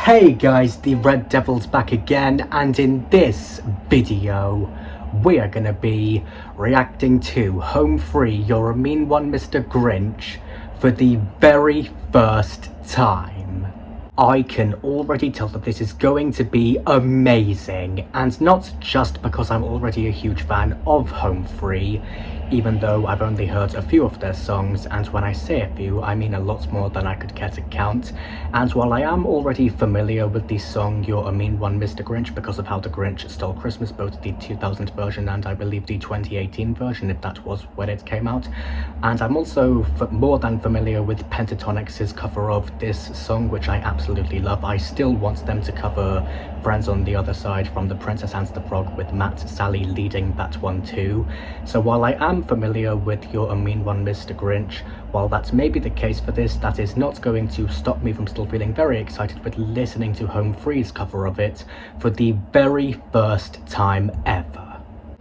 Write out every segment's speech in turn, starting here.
Hey guys, the Red Devil's back again, and in this video we are gonna be reacting to Home Free, You're a Mean One, Mr. Grinch for the very first time. I can already tell that this is going to be amazing, and not just because I'm already a huge fan of Home Free, even though I've only heard a few of their songs, and when I say a few, I mean a lot more than I could care to count. And while I am already familiar with the song You're a Mean One, Mr. Grinch, because of how The Grinch Stole Christmas, both the 2000 version and I believe the 2018 version, if that was when it came out, and I'm also more than familiar with Pentatonix's cover of this song, which I absolutely love. I still want them to cover Friends on the Other Side from The Princess and the Frog, with Matt Sally leading that one too. So while I am familiar with You're a Mean One, Mr. Grinch, while that may be the case for this, that is not going to stop me from still feeling very excited with listening to Home Free's cover of it for the very first time ever.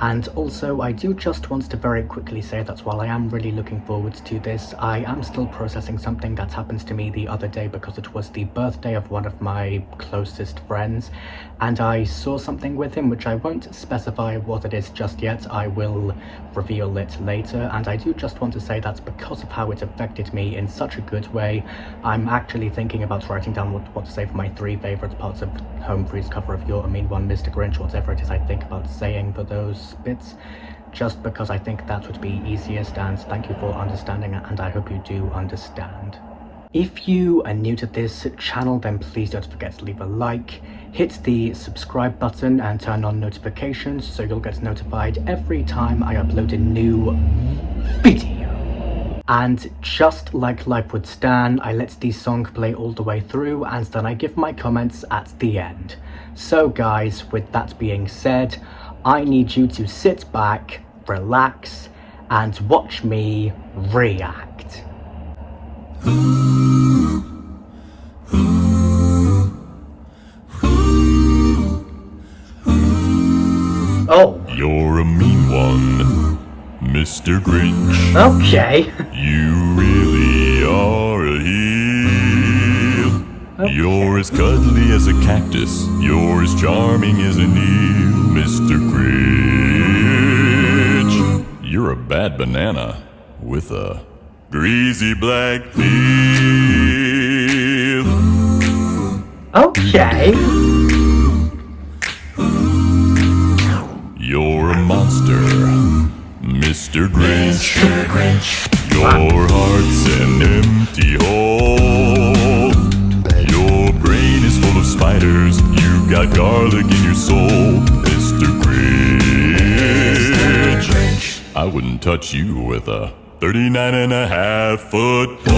And also, I do just want to very quickly say that while I am really looking forward to this, I am still processing something that happened to me the other day, because it was the birthday of one of my closest friends, and I saw something with him which I won't specify what it is just yet. I will reveal it later, and I do just want to say that because of how it affected me in such a good way, I'm actually thinking about writing down what to say for my 3 favourite parts of Home Free's cover of You're a Mean One, Mr. Grinch, whatever it is I think about saying for those bits, just because I think that would be easiest, and thank you for understanding, and I hope you do understand. If you are new to this channel, then please don't forget to leave a like, hit the subscribe button and turn on notifications so you'll get notified every time I upload a new video. And just like life would stand, I let the song play all the way through, and then I give my comments at the end. So guys, with that being said, I need you to sit back, relax, and watch me react. Oh. You're a mean one, Mr. Grinch. Okay. You really are a heel. Okay. You're as cuddly as a cactus. You're as charming as an eel, Mr. Grinch. You're a bad banana with a greasy black peel. Okay. You're a monster, Mr. Grinch. Mr. Grinch. Your heart's an empty hole. Your brain is full of spiders. You've got garlic in your soul, Mr. Grinch. I wouldn't touch you with a 39.5-foot pole.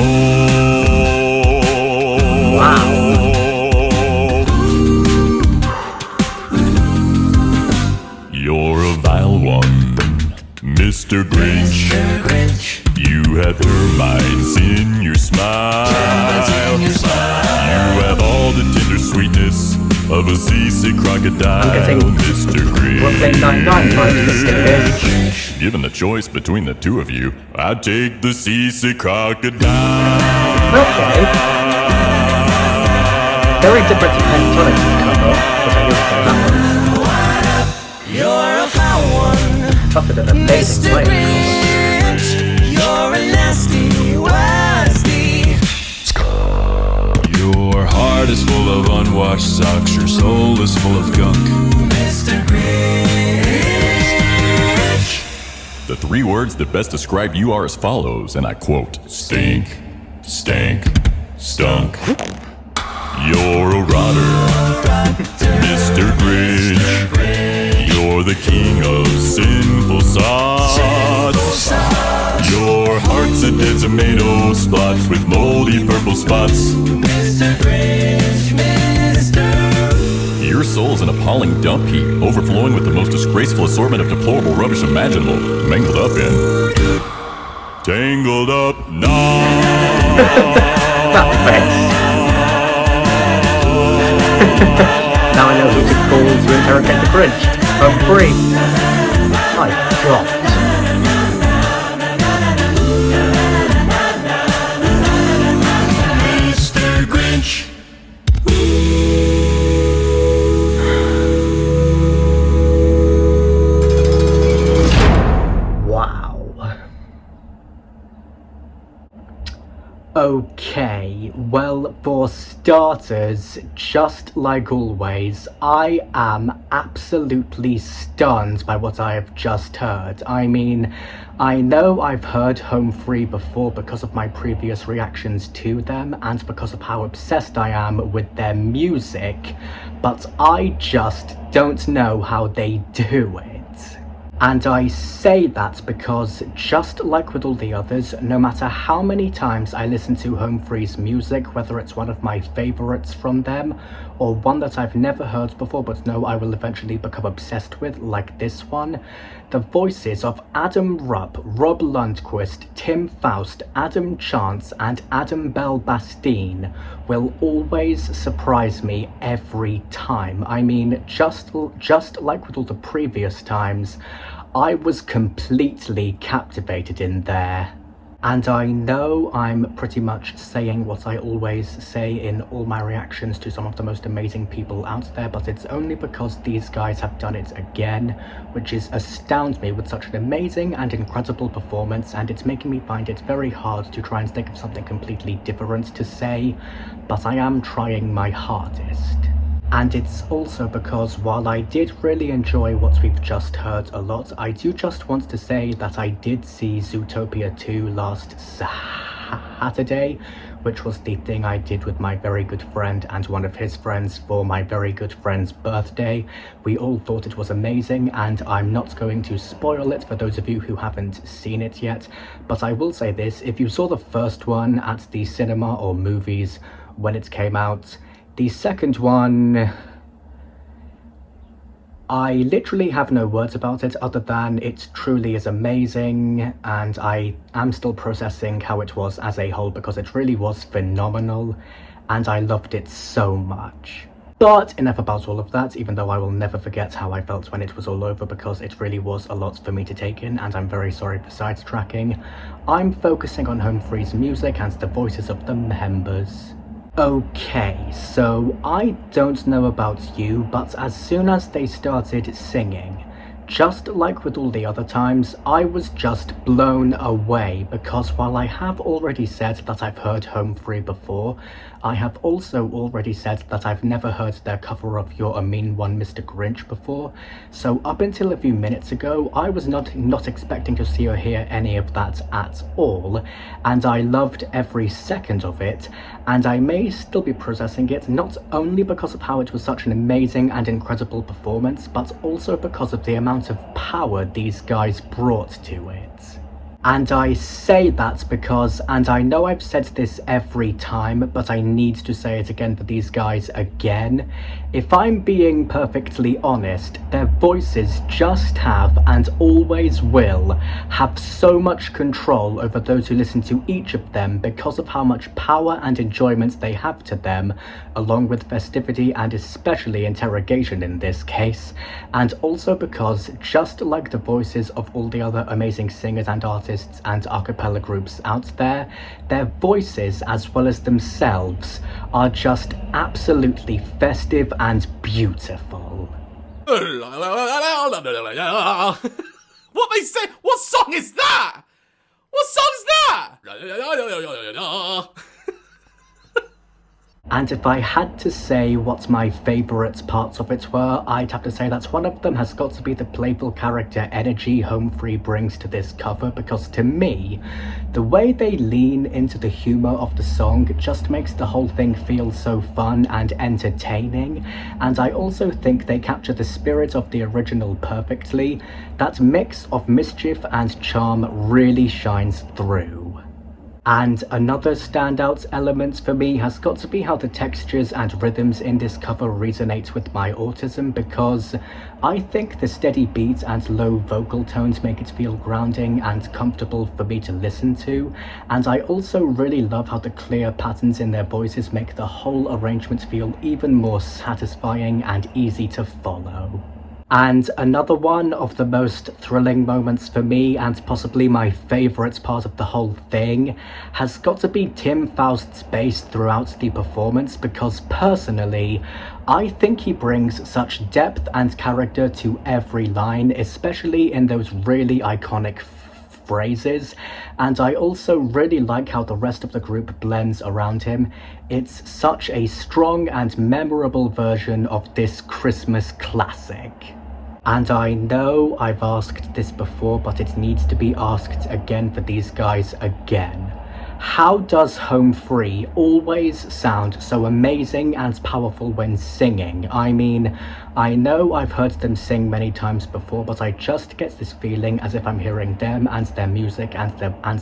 Wow. You're a vile one, Mr. Grinch. Mr. Grinch. You have termites in your smile. You have all the tender sweetness of a seasick crocodile, Mr. Grinch. Given the choice between the two of you, I'd take the seasick crocodile. Okay. Very different to Pentatonix's cover, but I will say that one. You're a foul one, Suffered an amazing Mr. Grinch. You're a nasty, wasty. Your heart is full of unwashed socks. Your soul is full of gunk, Mr. Grinch. The 3 words that best describe you are as follows, and I quote: stink, stank, stunk. You're a rotter, Mr. Grinch. You're the king of sinful sauce. Your heart's a dead tomato splotched with moldy purple spots, Mr. Grinch, Mr. Your soul's an appalling dump heap, overflowing with the most disgraceful assortment of deplorable rubbish imaginable, mangled up in tangled up knots. Now I know who to call to interrogate the Grinch. Home Free. My God. Mr. Grinch. starters, just like always, I am absolutely stunned by what I have just heard. I mean, I know I've heard Home Free before because of my previous reactions to them and because of how obsessed I am with their music, but I just don't know how they do it. And I say that because, just like with all the others, no matter how many times I listen to Home Free's music, whether it's one of my favourites from them, or one that I've never heard before but know I will eventually become obsessed with, like this one, the voices of Adam Rupp, Rob Lundquist, Tim Faust, Adam Chance, and Adam Bell Bastine will always surprise me every time. I mean, just like with all the previous times, I was completely captivated in there. And I know I'm pretty much saying what I always say in all my reactions to some of the most amazing people out there, but it's only because these guys have done it again, which astounds me with such an amazing and incredible performance, and it's making me find it very hard to try and think of something completely different to say, but I am trying my hardest. And it's also because while I did really enjoy what we've just heard a lot, I do just want to say that I did see Zootopia 2 last Saturday, which was the thing I did with my very good friend and one of his friends for my very good friend's birthday. We all thought it was amazing, and I'm not going to spoil it for those of you who haven't seen it yet, but I will say this: if you saw the first one at the cinema or movies when it came out, the second one, I literally have no words about it other than it truly is amazing, and I am still processing how it was as a whole because it really was phenomenal and I loved it so much. But enough about all of that, even though I will never forget how I felt when it was all over because it really was a lot for me to take in, and I'm very sorry for sidetracking. I'm focusing on Home Free's music and the voices of the members. Okay, so I don't know about you, but as soon as they started singing, just like with all the other times, I was just blown away because while I have already said that I've heard Home Free before, I have also already said that I've never heard their cover of You're a Mean One, Mr. Grinch before, so up until a few minutes ago, I was not expecting to see or hear any of that at all, and I loved every second of it, and I may still be processing it not only because of how it was such an amazing and incredible performance, but also because of the amount of power these guys brought to it. And I say that because, and I know I've said this every time, but I need to say it again for these guys again, if I'm being perfectly honest, their voices just have, and always will, have so much control over those who listen to each of them because of how much power and enjoyment they have to them, along with festivity and especially interrogation in this case, and also because, just like the voices of all the other amazing singers and artists and a cappella groups out there, their voices as well as themselves are just absolutely festive and beautiful. What they say? What song is that? What song's that? And if I had to say what my favourite parts of it were, I'd have to say that one of them has got to be the playful character energy Home Free brings to this cover, because to me, the way they lean into the humour of the song just makes the whole thing feel so fun and entertaining, and I also think they capture the spirit of the original perfectly. That mix of mischief and charm really shines through. And another standout element for me has got to be how the textures and rhythms in this cover resonate with my autism, because I think the steady beats and low vocal tones make it feel grounding and comfortable for me to listen to, and I also really love how the clear patterns in their voices make the whole arrangement feel even more satisfying and easy to follow. And another one of the most thrilling moments for me, and possibly my favourite part of the whole thing, has got to be Tim Faust's bass throughout the performance, because personally, I think he brings such depth and character to every line, especially in those really iconic phrases, and I also really like how the rest of the group blends around him. It's such a strong and memorable version of this Christmas classic. And I know I've asked this before, but it needs to be asked again for these guys again. How does Home Free always sound so amazing and powerful when singing? I mean, I know I've heard them sing many times before, but I just get this feeling as if I'm hearing them and their music and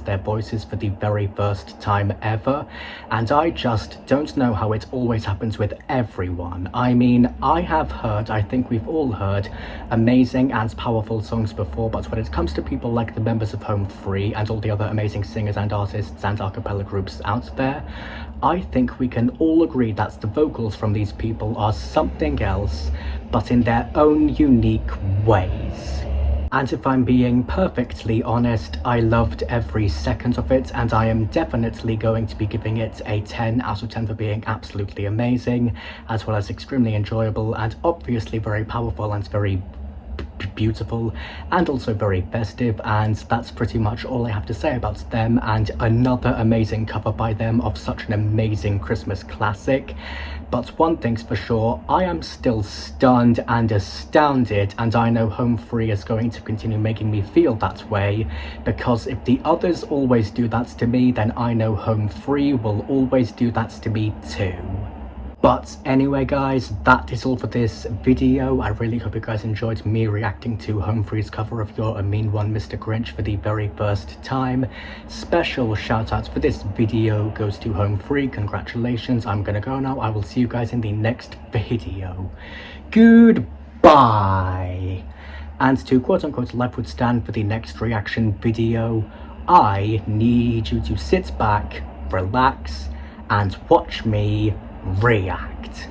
their voices for the very first time ever. And I just don't know how it always happens with everyone. I mean, I think we've all heard amazing and powerful songs before, but when it comes to people like the members of Home Free and all the other amazing singers and artists and a cappella groups out there, I think we can all agree that the vocals from these people are something else, but in their own unique ways. And if I'm being perfectly honest, I loved every second of it, and I am definitely going to be giving it a 10 out of 10 for being absolutely amazing, as well as extremely enjoyable and obviously very powerful and very beautiful and also very festive. And that's pretty much all I have to say about them, and another amazing cover by them of such an amazing Christmas classic. But one thing's for sure, I am still stunned and astounded, and I know Home Free is going to continue making me feel that way, because if the others always do that to me, then I know Home Free will always do that to me too. But anyway guys, that is all for this video. I really hope you guys enjoyed me reacting to Home Free's cover of You're a Mean One, Mr. Grinch for the very first time. Special shout out for this video goes to Home Free. Congratulations. I'm gonna go now. I will see you guys in the next video. Goodbye. And to quote unquote life would stand for the next reaction video, I need you to sit back, relax, and watch me react.